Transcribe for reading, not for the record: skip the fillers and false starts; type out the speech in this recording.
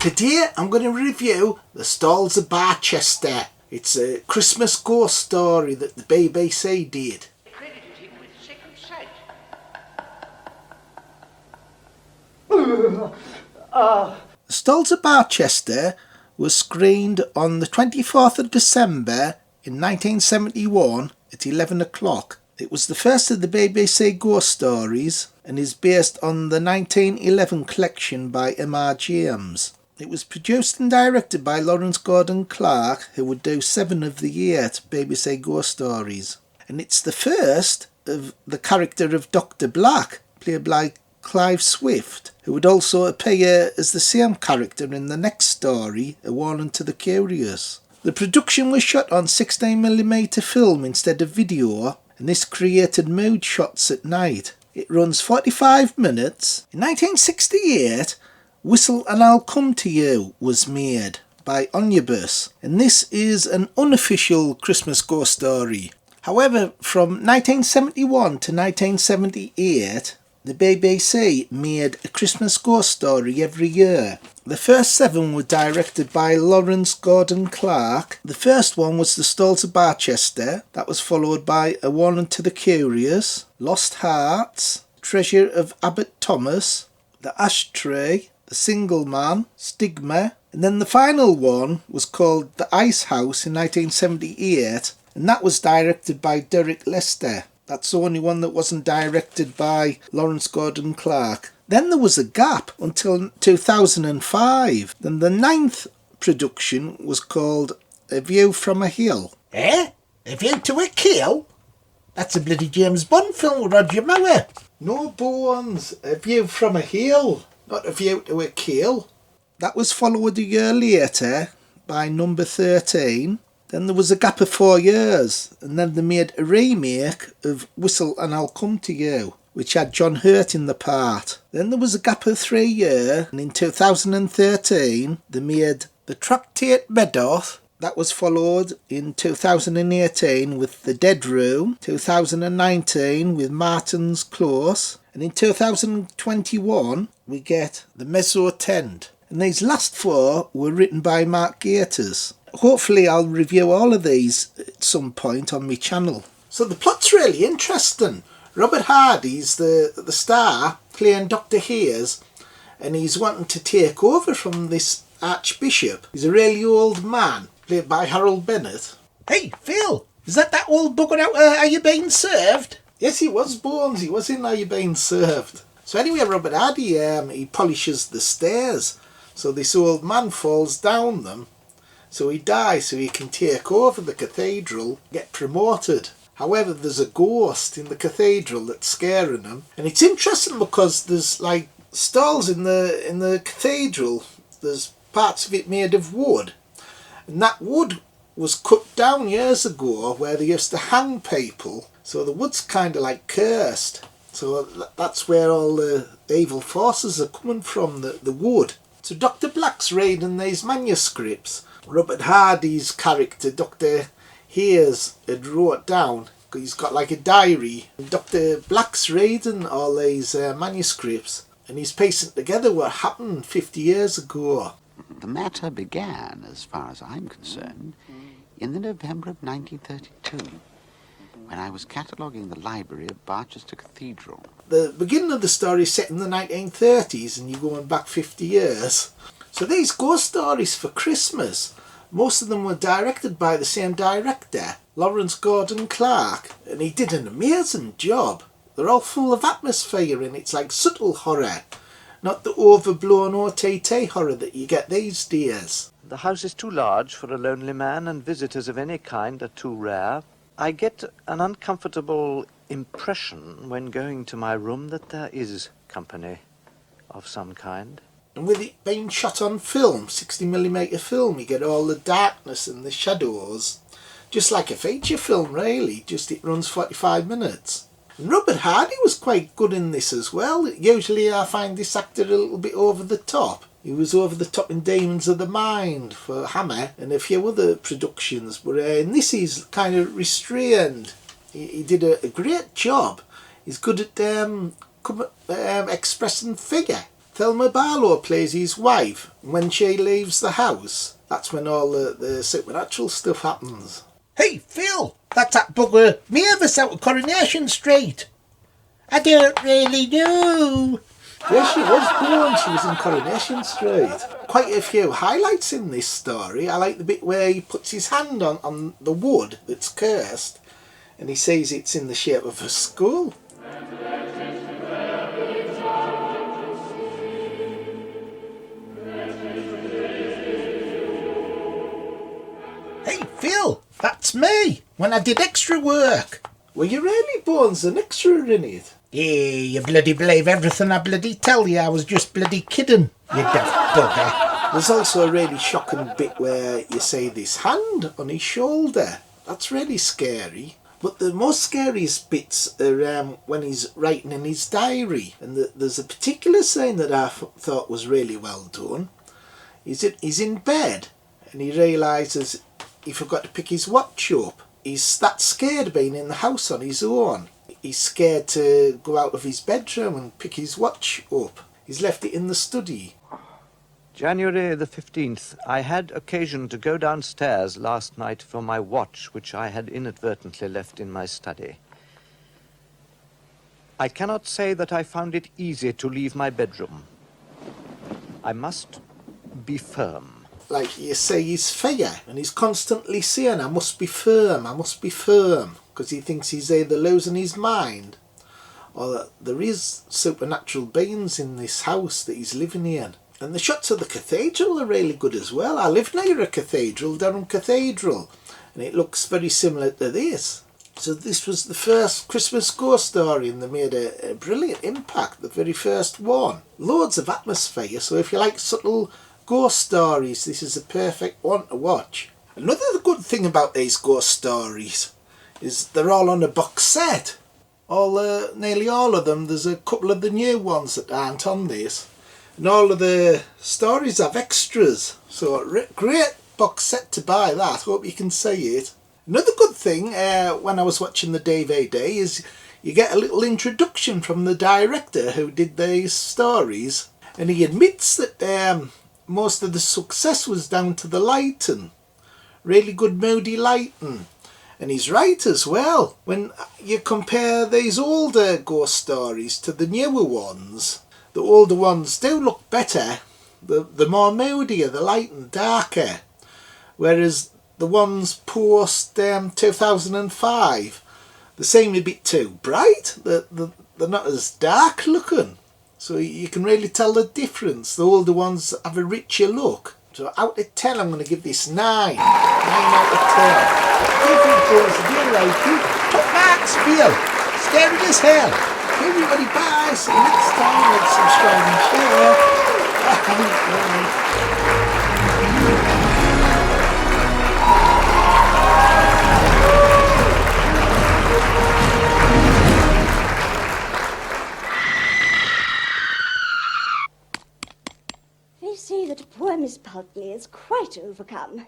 Today I'm going to review The Stahls of Barchester. It's a Christmas ghost story that the BBC did. Credited him with second sight. The Stahls of Barchester was screened on the 24th of December in 1971 at 11 o'clock. It was the first of the BBC ghost stories and is based on the 1911 collection by M.R. James. It was produced and directed by Lawrence Gordon Clark, who would do 7 of the 8 BBC ghost stories. And it's the first of the character of Dr. Black, played by Clive Swift, who would also appear as the same character in the next story, A Warning to the Curious. The production was shot on 16mm film instead of video, and this created mood shots at night. It runs 45 minutes. In 1968, Whistle and I'll Come to You was made by Omnibus, and this is an unofficial Christmas ghost story. However, from 1971 to 1978, the BBC made a Christmas ghost story every year. The first 7 were directed by Lawrence Gordon Clark. The first one was The Stahls of Barchester. That was followed by A Warning to the Curious, Lost Hearts, Treasure of Abbot Thomas, The Ashtray, The Single Man, Stigma, and then the final one was called The Ice House in 1978, and that was directed by Derek Lester. That's the only one that wasn't directed by Lawrence Gordon Clark. Then there was a gap until 2005. Then the 9th production was called A View from a Hill. Eh? A View to a Kill? That's a bloody James Bond film with Roger Moore. No bones, A View from a Hill, not A View to a Kill. That was followed a year later by number 13. Then there was a gap of 4 years, and then they made a remake of Whistle and I'll Come to You, which had John Hurt in the part. Then there was a gap of 3 years, and in 2013 they made The Tractate Meadows. That was followed in 2018 with The Dead Room, 2019 with Martin's Close, and in 2021 we get The Mezzo Tent. And these last 4 were written by Mark Gatiss. Hopefully I'll review all of these at some point on my channel. So the plot's really interesting. Robert Hardy's the star playing Dr. Haynes, and he's wanting to take over from this Archbishop. He's a really old man, played by Harold Bennett. Hey, Phil, is that old bugger out Are You Being Served? Yes, he was Bones. He was in Are You Being Served. So anyway, Robert Hardy, he polishes the stairs. So this old man falls down them. So he dies so he can take over the cathedral, get promoted. However, there's a ghost in the cathedral that's scaring him. And it's interesting because there's like stalls in the cathedral. There's parts of it made of wood. And that wood was cut down years ago where they used to hang people. So the wood's kind of like cursed. So that's where all the evil forces are coming from, the wood. So Dr. Black's reading these manuscripts. Robert Hardy's character, Dr. Haynes, had wrote down. He's got like a diary. And Dr. Black's reading all these manuscripts, and he's piecing together what happened 50 years ago. The matter began, as far as I'm concerned, in the November of 1932, when I was cataloguing the library of Barchester Cathedral. The beginning of the story is set in the 1930s, and you're going back 50 years. So these ghost stories for Christmas, most of them were directed by the same director, Lawrence Gordon Clark, and he did an amazing job. They're all full of atmosphere, and it's like subtle horror, not the overblown OTT horror that you get these days. The house is too large for a lonely man, and visitors of any kind are too rare. I get an uncomfortable impression when going to my room that there is company of some kind. And with it being shot on film, 60mm film, you get all the darkness and the shadows. Just like a feature film, really, just it runs 45 minutes. And Robert Hardy was quite good in this as well. Usually I find this actor a little bit over the top. He was over the top in Demons of the Mind for Hammer and a few other productions, but in this he's kind of restrained. He did a great job. He's good at expressing figure. Thelma Barlow plays his wife. When she leaves the house, that's when all the supernatural stuff happens. Hey, Phil, that's that bugger Mavis out of Coronation Street. I don't really know. Yes, she was born. She was in Coronation Street. Quite a few highlights in this story. I like the bit where he puts his hand on the wood that's cursed and he says it's in the shape of a skull. Hey, Phil, that's me when I did extra work. Were you really born as an extra in it? Yeah, you bloody believe everything I bloody tell you. I was just bloody kidding, you daft bugger. There's also a really shocking bit where you see this hand on his shoulder. That's really scary. But the most scariest bits are when he's writing in his diary. And there's a particular scene that I thought was really well done. He's in bed and he realises he forgot to pick his watch up. He's that scared of being in the house on his own. He's scared to go out of his bedroom and pick his watch up. He's left it in the study. January the 15th. I had occasion to go downstairs last night for my watch, which I had inadvertently left in my study. I cannot say that I found it easy to leave my bedroom. I must be firm. Like you say, he's fear, and he's constantly saying, I must be firm, because he thinks he's either losing his mind or that there is supernatural beings in this house that he's living in. And the shots of the cathedral are really good as well. I live near a cathedral, Durham Cathedral, and it looks very similar to this. So this was the first Christmas ghost story and they made a brilliant impact, the very first one. Loads of atmosphere, so if you like subtle ghost stories, this is a perfect one to watch. Another good thing about these ghost stories is they're all on a box set. Nearly all of them. There's a couple of the new ones that aren't on this. And all of the stories have extras. So great box set to buy that. Hope you can see it. Another good thing when I was watching the DVD is you get a little introduction from the director who did these stories. And he admits that most of the success was down to the Leighton. Really good moody Leighton. And he's right as well. When you compare these older ghost stories to the newer ones, the older ones do look better. The more moodier, the Leighton, darker. Whereas the ones post 2005, they seem a bit too bright. They're not as dark looking. So you can really tell the difference. The older ones have a richer look. So out of 10, I'm going to give this 9. 9 out of 10. If you boys do like it, top marks, Phil. Scary as hell. Everybody bye. See you next time. Like, subscribe and share. Bye. They say that poor Miss Pulteney is quite overcome.